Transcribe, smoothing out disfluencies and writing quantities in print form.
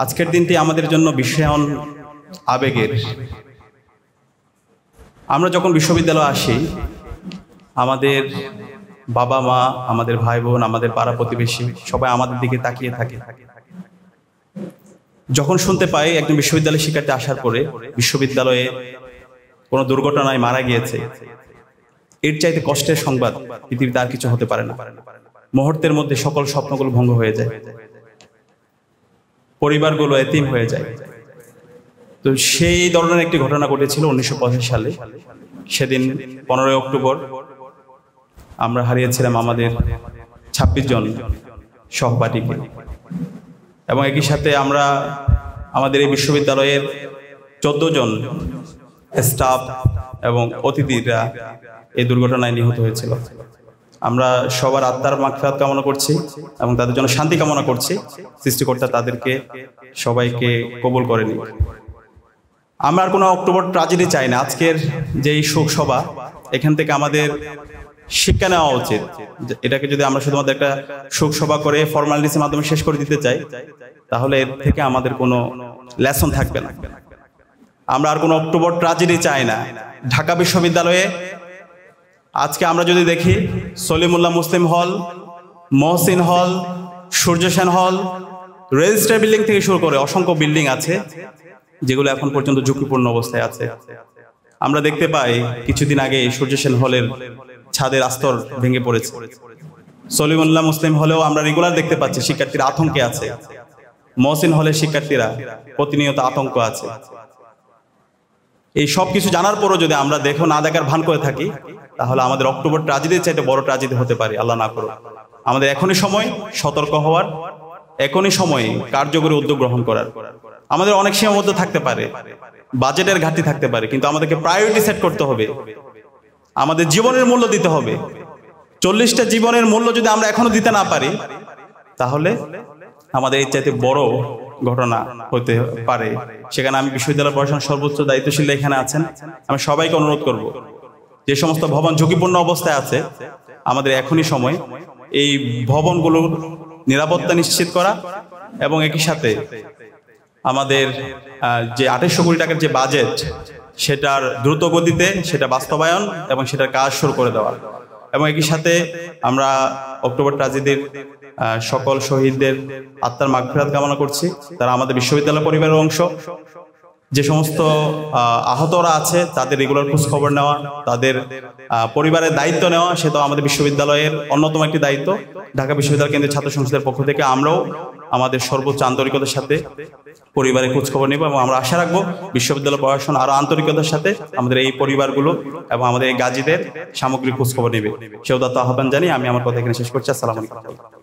আজকের দিনটি আমাদের জন্য ভীষণ আবেগের। আমরা যখন বিশ্ববিদ্যালয়ে আসি, আমাদের বাবা মা, আমাদের ভাই বোন, আমাদের পাড়া প্রতিবেশী সবাই আমাদের দিকে তাকিয়ে থাকে। যখন শুনতে পাই একজন বিশ্ববিদ্যালয় শিক্ষার্থী আসার পরে বিশ্ববিদ্যালয়ে কোনো দুর্ঘটনায় মারা গিয়েছে, এর চাইতে কষ্টের সংবাদ পৃথিবীতে আর কিছু হতে পারে না। মুহূর্তের মধ্যে সকল স্বপ্নগুলো ভঙ্গ হয়ে যায়, পরিবারগুলো এতিম হয়ে যায়। তো সেই ধরনের একটি ঘটনা ঘটেছিল 1985 সালে। সেদিন 15 অক্টোবর আমরা হারিয়েছিলাম আমাদের 26 জন সহপাঠীকে, এবং একই সাথে আমরা আমাদের এই বিশ্ববিদ্যালয়ের 14 জন স্টাফ এবং অতিথিরা এই দুর্ঘটনায় নিহত হয়েছিল। আমরা সবার আত্মার মাগফিরাত কামনা করছি এবং তাদের জন্য শান্তি কামনা করছি। সৃষ্টিকর্তা তাদেরকে সবাইকে কবুল করে নিন। আমরা আর কোনো অক্টোবর ট্র্যাজেডি চাই না। আজকের যে শোক সভা, এখান থেকে আমাদের শিক্ষা নেওয়া উচিত। এটাকে যদি আমরা শুধুমাত্র একটা শোক সভা করে ফর্মালিটিসের মাধ্যমে শেষ করে দিতে চাই, তাহলে এর থেকে আমাদের কোনো লেসন থাকবে না। আমরা আর কোনো অক্টোবর ট্র্যাজেডি চাই না। ঢাকা বিশ্ববিদ্যালয়ে আজকে আমরা যদি দেখি, সলিমুল্লাহ মুসলিম হল, মহসিন হল, সূর্য সেন হল, রেজিস্ট্রার বিল্ডিং থেকে শুরু করে অসংখ্য বিল্ডিং আছে যেগুলো এখন পর্যন্ত ঝুঁকিপূর্ণ অবস্থায় আছে। আমরা দেখতে পাই কিছুদিন আগে সূর্য সেন হলের ছাদের আস্তর ভেঙে পড়েছে। সলিমুল্লাহ মুসলিম হলেও আমরা রেগুলার দেখতে পাচ্ছি শিক্ষার্থীরা আতঙ্কে আছে। মহসিন হলের শিক্ষার্থীরা প্রতিনিয়ত আতঙ্ক আছে। এই সব কিছু জানার পরও যদি আমরা না দেখার ভান করে থাকি, তাহলে আমাদের অক্টোবর ট্র্যাজেডির চাইতে বড় ট্র্যাজেডি হতে পারে। আল্লাহ না করুক। আমাদের এখনই সময় সতর্ক হওয়ার, এখনই সময় কার্যকরী উদ্যোগ গ্রহণ করার। আমাদের অনেক সীমাবদ্ধ থাকতে পারে, বাজেটের ঘাটতি থাকতে পারে, কিন্তু আমাদেরকে প্রায়োরিটি সেট করতে হবে। আমাদের জীবনের মূল্য দিতে হবে। 40টা জীবনের মূল্য যদি আমরা এখনো দিতে না পারি, তাহলে আমাদের এই চাইতে বড় ঘটনা হতে পারে। সেখানে আমি বিশ্ববিদ্যালয় প্রশাসনের সর্বোচ্চ দায়িত্বশীল এখানে আছেন, আমি সবাইকে অনুরোধ করব, যে সমস্ত ভবন ঝুঁকিপূর্ণ অবস্থায় আছে, আমাদের এখনই সময় এই ভবনগুলোর নিরাপত্তা নিশ্চিত করা এবং একই সাথে আমাদের যে 2800 কোটি টাকার যে বাজেট, সেটার দ্রুত গতিতে সেটা বাস্তবায়ন এবং সেটার কাজ শুরু করে দেওয়া। এবং একই সাথে আমরা অক্টোবর ট্র্যাজেডির সকল শহীদদের আত্মার মাগফিরাত কামনা করছি। তারা আমাদের বিশ্ববিদ্যালয় পরিবারের অংশ। যে সমস্ত আহতরা আছে তাদের রেগুলার খোঁজ খবর নেওয়া, তাদের পরিবারের দায়িত্ব নেওয়া, সেটাও আমাদের বিশ্ববিদ্যালয়ের অন্যতম একটি দায়িত্ব। ঢাকা বিশ্ববিদ্যালয় কেন্দ্রীয় ছাত্র সংসদের পক্ষ থেকে আমরাও আমাদের সর্বোচ্চ আন্তরিকতার সাথে পরিবারের খোঁজ খবর নেব এবং আমরা আশা রাখবো বিশ্ববিদ্যালয় প্রশাসন আরো আন্তরিকতার সাথে আমাদের এই পরিবারগুলো এবং আমাদের এই গাজীদের সামগ্রিক খোঁজ খবর নেবে। সেও তার আহ্বান জানিয়ে আমি আমার কথা এখানে শেষ করছি। আসসালামু আলাইকুম।